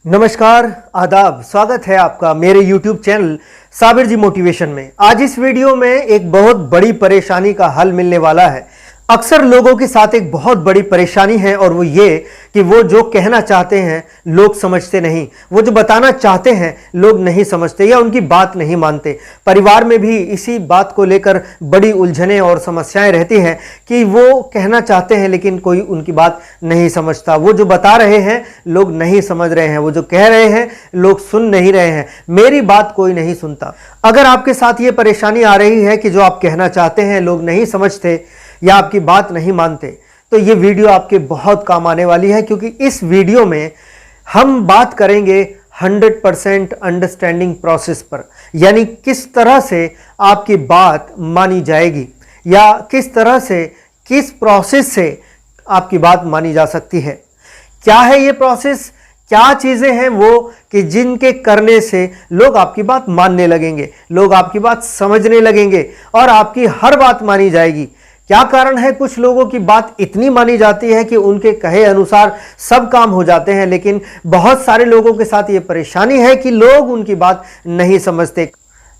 नमस्कार, आदाब, स्वागत है आपका मेरे YouTube चैनल साबिर जी मोटिवेशन में। आज इस वीडियो में एक बहुत बड़ी परेशानी का हल मिलने वाला है। अक्सर लोगों के साथ एक बहुत बड़ी परेशानी है और वो ये कि वो जो कहना चाहते हैं लोग समझते नहीं, वो जो बताना चाहते हैं लोग नहीं समझते या उनकी बात नहीं मानते। परिवार में भी इसी बात को लेकर बड़ी उलझनें और समस्याएं रहती हैं कि वो कहना चाहते हैं लेकिन कोई उनकी बात नहीं समझता। वो जो बता रहे हैं लोग नहीं समझ रहे हैं, वो जो कह रहे हैं लोग सुन नहीं रहे हैं, मेरी बात कोई नहीं सुनता। अगर आपके साथ ये परेशानी आ रही है कि जो आप कहना चाहते हैं लोग नहीं समझते या आपकी बात नहीं मानते, तो ये वीडियो आपके बहुत काम आने वाली है, क्योंकि इस वीडियो में हम बात करेंगे 100% अंडरस्टैंडिंग प्रोसेस पर। यानी किस तरह से आपकी बात मानी जाएगी या किस तरह से, किस प्रोसेस से आपकी बात मानी जा सकती है। क्या है ये प्रोसेस, क्या चीज़ें हैं वो कि जिनके करने से लोग आपकी बात मानने लगेंगे, लोग आपकी बात समझने लगेंगे और आपकी हर बात मानी जाएगी। क्या कारण है कुछ लोगों की बात इतनी मानी जाती है कि उनके कहे अनुसार सब काम हो जाते हैं, लेकिन बहुत सारे लोगों के साथ ये परेशानी है कि लोग उनकी बात नहीं समझते।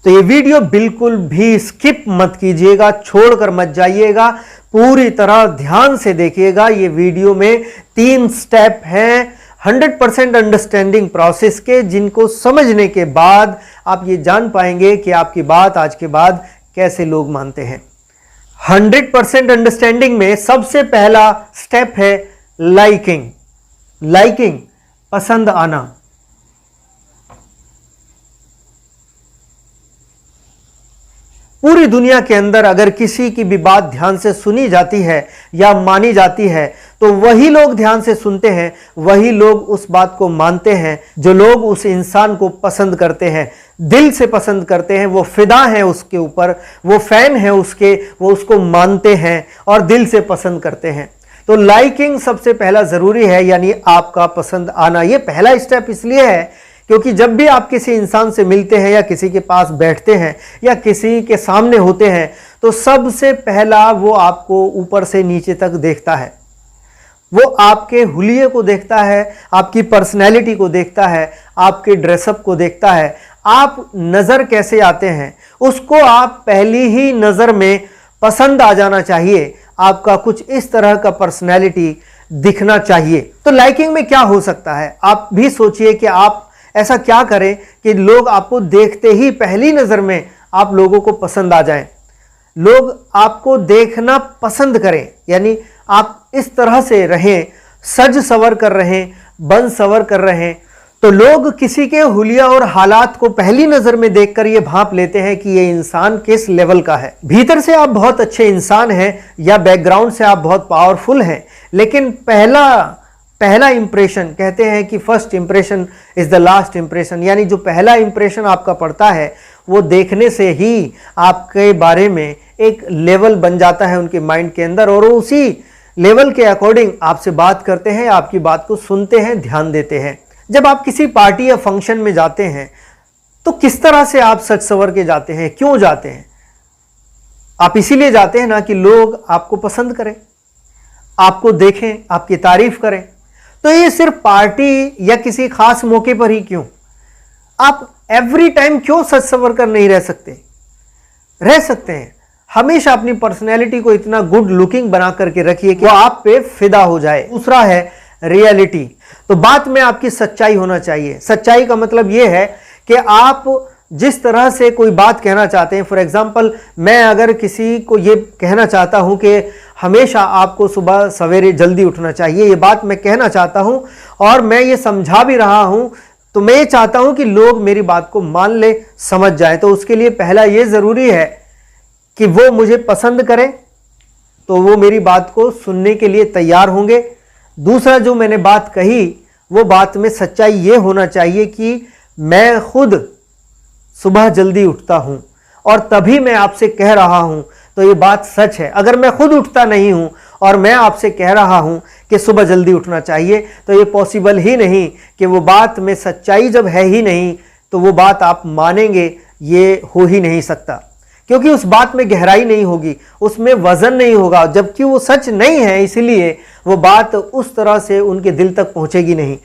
तो ये वीडियो बिल्कुल भी स्किप मत कीजिएगा, छोड़कर मत जाइएगा, पूरी तरह ध्यान से देखिएगा। ये वीडियो में 3 स्टेप हैं 100% अंडरस्टैंडिंग प्रोसेस के, जिनको समझने के बाद आप ये जान पाएंगे कि आपकी बात आज के बाद कैसे लोग मानते हैं। 100% अंडरस्टैंडिंग में सबसे पहला स्टेप है लाइकिंग। लाइकिंग, पसंद आना। पूरी दुनिया के अंदर अगर किसी की भी बात ध्यान से सुनी जाती है या मानी जाती है तो वही लोग ध्यान से सुनते हैं, वही लोग उस बात को मानते हैं जो लोग उस इंसान को पसंद करते हैं, दिल से पसंद करते हैं, वो फिदा हैं उसके ऊपर, वो फैन है उसके, वो उसको मानते हैं और दिल से पसंद करते हैं। तो लाइकिंग सबसे पहला जरूरी है, यानी आपका पसंद आना। ये पहला स्टेप इसलिए है क्योंकि जब भी आप किसी इंसान से मिलते हैं या किसी के पास बैठते हैं या किसी के सामने होते हैं तो सबसे पहला वो आपको ऊपर से नीचे तक देखता है। वो आपके हुलिये को देखता है, आपकी पर्सनैलिटी को देखता है, आपके ड्रेसअप को देखता है, आप नज़र कैसे आते हैं उसको आप पहली ही नज़र में पसंद आ जाना चाहिए। आपका कुछ इस तरह का पर्सनैलिटी दिखना चाहिए। तो लाइकिंग में क्या हो सकता है, आप भी सोचिए कि आप ऐसा क्या करें कि लोग आपको देखते ही पहली नज़र में आप लोगों को पसंद आ जाएं, लोग आपको देखना पसंद करें। यानी आप इस तरह से रहें, सज सवर कर रहें, बन सवर कर रहें, तो लोग किसी के हुलिया और हालात को पहली नज़र में देखकर ये भांप लेते हैं कि ये इंसान किस लेवल का है। भीतर से आप बहुत अच्छे इंसान हैं या बैकग्राउंड से आप बहुत पावरफुल हैं, लेकिन पहला इंप्रेशन, कहते हैं कि first impression is the last impression, यानी जो पहला इंप्रेशन आपका पड़ता है वो देखने से ही आपके बारे में एक लेवल बन जाता है उनके माइंड के अंदर और वो उसी लेवल के अकॉर्डिंग आपसे बात करते हैं, आपकी बात को सुनते हैं, ध्यान देते हैं। जब आप किसी पार्टी या फंक्शन में जाते हैं तो किस तरह से आप सज सवर के जाते हैं, क्यों जाते हैं? आप इसीलिए जाते हैं ना कि लोग आपको पसंद करें, आपको देखें, आपकी तारीफ करें। तो ये सिर्फ पार्टी या किसी खास मौके पर ही क्यों, आप एवरी टाइम क्यों सज सवर कर नहीं रह सकते? रह सकते हैं। हमेशा अपनी पर्सनैलिटी को इतना गुड लुकिंग बना करके रखिए कि वो आप पे फिदा हो जाए। दूसरा है रियलिटी। तो बात में आपकी सच्चाई होना चाहिए। सच्चाई का मतलब ये है कि आप जिस तरह से कोई बात कहना चाहते हैं, फॉर एग्जाम्पल मैं अगर किसी को ये कहना चाहता हूं कि हमेशा आपको सुबह सवेरे जल्दी उठना चाहिए, ये बात मैं कहना चाहता हूं और मैं ये समझा भी रहा हूं, तो मैं ये चाहता हूं कि लोग मेरी बात को मान ले, समझ जाए। तो उसके लिए पहला ये ज़रूरी है कि वो मुझे पसंद करें, तो वो मेरी बात को सुनने के लिए तैयार होंगे। दूसरा जो मैंने बात कही वो बात में सच्चाई ये होना चाहिए कि मैं खुद सुबह जल्दी उठता हूं और तभी मैं आपसे कह रहा हूं, तो ये बात सच है। अगर मैं खुद उठता नहीं हूं और मैं आपसे कह रहा हूं कि सुबह जल्दी उठना चाहिए, तो ये पॉसिबल ही नहीं कि वो बात में सच्चाई जब है ही नहीं तो वो बात आप मानेंगे, ये हो ही नहीं सकता। क्योंकि उस बात में गहराई नहीं होगी, उसमें वजन नहीं होगा, जबकि वो सच नहीं है, इसलिए वो बात उस तरह से उनके दिल तक पहुंचेगी नहीं।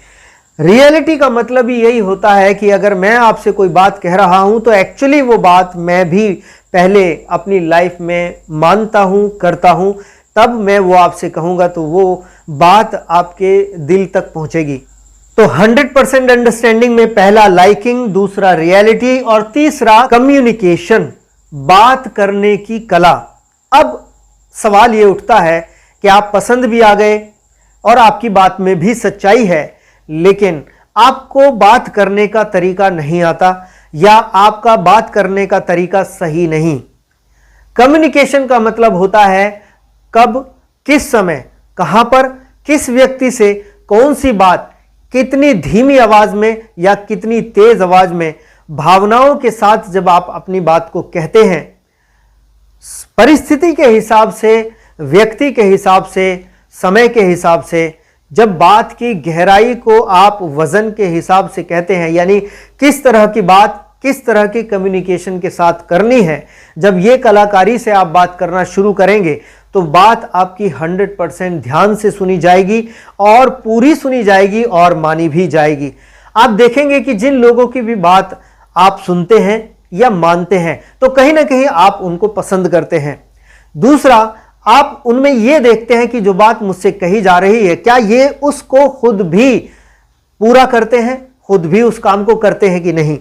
रियलिटी का मतलब ही यही होता है कि अगर मैं आपसे कोई बात कह रहा हूं तो एक्चुअली वो बात मैं भी पहले अपनी लाइफ में मानता हूं, करता हूं, तब मैं वो आपसे कहूंगा तो वो बात आपके दिल तक पहुंचेगी। तो 100% अंडरस्टैंडिंग में पहला लाइकिंग, दूसरा रियलिटी और तीसरा कम्युनिकेशन, बात करने की कला। अब सवाल ये उठता है कि आप पसंद भी आ गए और आपकी बात में भी सच्चाई है, लेकिन आपको बात करने का तरीका नहीं आता या आपका बात करने का तरीका सही नहीं। कम्युनिकेशन का मतलब होता है कब, किस समय, कहां पर, किस व्यक्ति से कौन सी बात, कितनी धीमी आवाज में या कितनी तेज आवाज में, भावनाओं के साथ जब आप अपनी बात को कहते हैं, परिस्थिति के हिसाब से, व्यक्ति के हिसाब से, समय के हिसाब से, जब बात की गहराई को आप वजन के हिसाब से कहते हैं, यानी किस तरह की बात किस तरह की कम्युनिकेशन के साथ करनी है, जब ये कलाकारी से आप बात करना शुरू करेंगे तो बात आपकी 100% ध्यान से सुनी जाएगी और पूरी सुनी जाएगी और मानी भी जाएगी। आप देखेंगे कि जिन लोगों की भी बात आप सुनते हैं या मानते हैं तो कहीं ना कहीं आप उनको पसंद करते हैं। दूसरा, आप उनमें यह देखते हैं कि जो बात मुझसे कही जा रही है क्या ये उसको खुद भी पूरा करते हैं, खुद भी उस काम को करते हैं कि नहीं।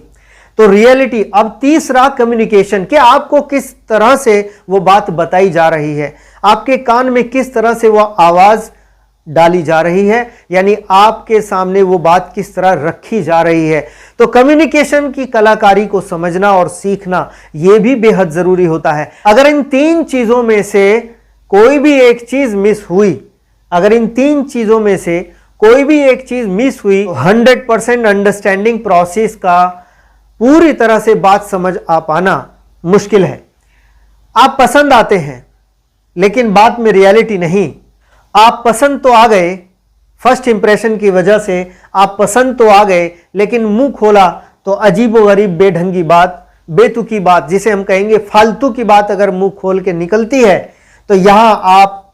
तो रियलिटी। अब तीसरा कम्युनिकेशन, कि आपको किस तरह से वो बात बताई जा रही है, आपके कान में किस तरह से वो आवाज डाली जा रही है, यानी आपके सामने वो बात किस तरह रखी जा रही है। तो कम्युनिकेशन की कलाकारी को समझना और सीखना यह भी बेहद जरूरी होता है। अगर इन तीन चीजों में से कोई भी एक चीज मिस हुई, अगर इन तीन चीजों में से कोई भी एक चीज मिस हुई तो 100% अंडरस्टैंडिंग प्रोसेस का पूरी तरह से बात समझ आ पाना मुश्किल है। आप पसंद आते हैं लेकिन बात में रियलिटी नहीं। आप पसंद तो आ गए, फर्स्ट इंप्रेशन की वजह से आप पसंद तो आ गए, लेकिन मुंह खोला तो अजीबोगरीब बेढंगी बात, बेतुकी बात, जिसे हम कहेंगे फालतू की बात अगर मुंह खोल के निकलती है तो यहां आप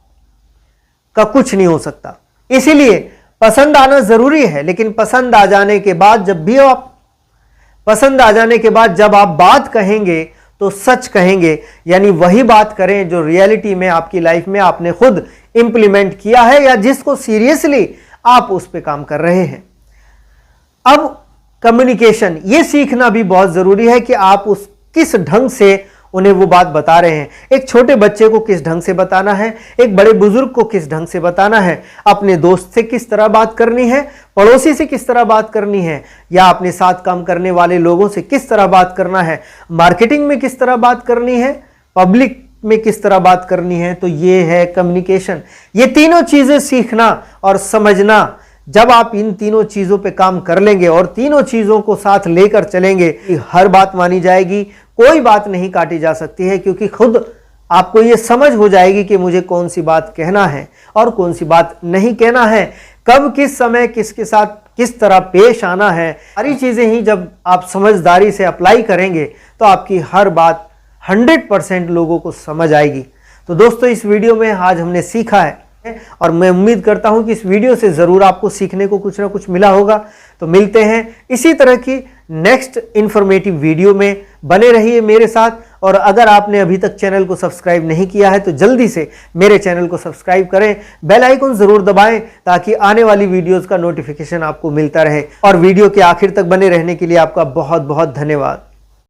का कुछ नहीं हो सकता। इसीलिए पसंद आना जरूरी है, लेकिन पसंद आ जाने के बाद जब आप बात कहेंगे तो सच कहेंगे, यानी वही बात करें जो रियलिटी में आपकी लाइफ में आपने खुद इंप्लीमेंट किया है या जिसको सीरियसली आप उस पे काम कर रहे हैं। अब कम्युनिकेशन, ये सीखना भी बहुत जरूरी है कि आप उस किस ढंग से उन्हें वो बात बता रहे हैं। एक छोटे बच्चे को किस ढंग से बताना है, एक बड़े बुजुर्ग को किस ढंग से बताना है, अपने दोस्त से किस तरह बात करनी है, पड़ोसी से किस तरह बात करनी है, या अपने साथ काम करने वाले लोगों से किस तरह बात करना है, मार्केटिंग में किस तरह बात करनी है, पब्लिक में किस तरह बात करनी है। तो ये है कम्युनिकेशन। ये तीनों चीजें सीखना और समझना, जब आप इन तीनों चीजों पे काम कर लेंगे और तीनों चीजों को साथ लेकर चलेंगे, हर बात मानी जाएगी, कोई बात नहीं काटी जा सकती है, क्योंकि खुद आपको ये समझ हो जाएगी कि मुझे कौन सी बात कहना है और कौन सी बात नहीं कहना है, कब किस समय किसके साथ किस तरह पेश आना है। सारी चीजें ही जब आप समझदारी से अप्लाई करेंगे तो आपकी हर बात 100% लोगों को समझ आएगी। तो दोस्तों, इस वीडियो में आज हमने सीखा है और मैं उम्मीद करता हूं कि इस वीडियो से जरूर आपको सीखने को कुछ ना कुछ मिला होगा। तो मिलते हैं इसी तरह की नेक्स्ट इंफॉर्मेटिव वीडियो में। बने रहिए मेरे साथ, और अगर आपने अभी तक चैनल को सब्सक्राइब नहीं किया है तो जल्दी से मेरे चैनल को सब्सक्राइब करें, बेल आइकन जरूर दबाएं ताकि आने वाली वीडियोस का नोटिफिकेशन आपको मिलता रहे। और वीडियो के आखिर तक बने रहने के लिए आपका बहुत बहुत धन्यवाद।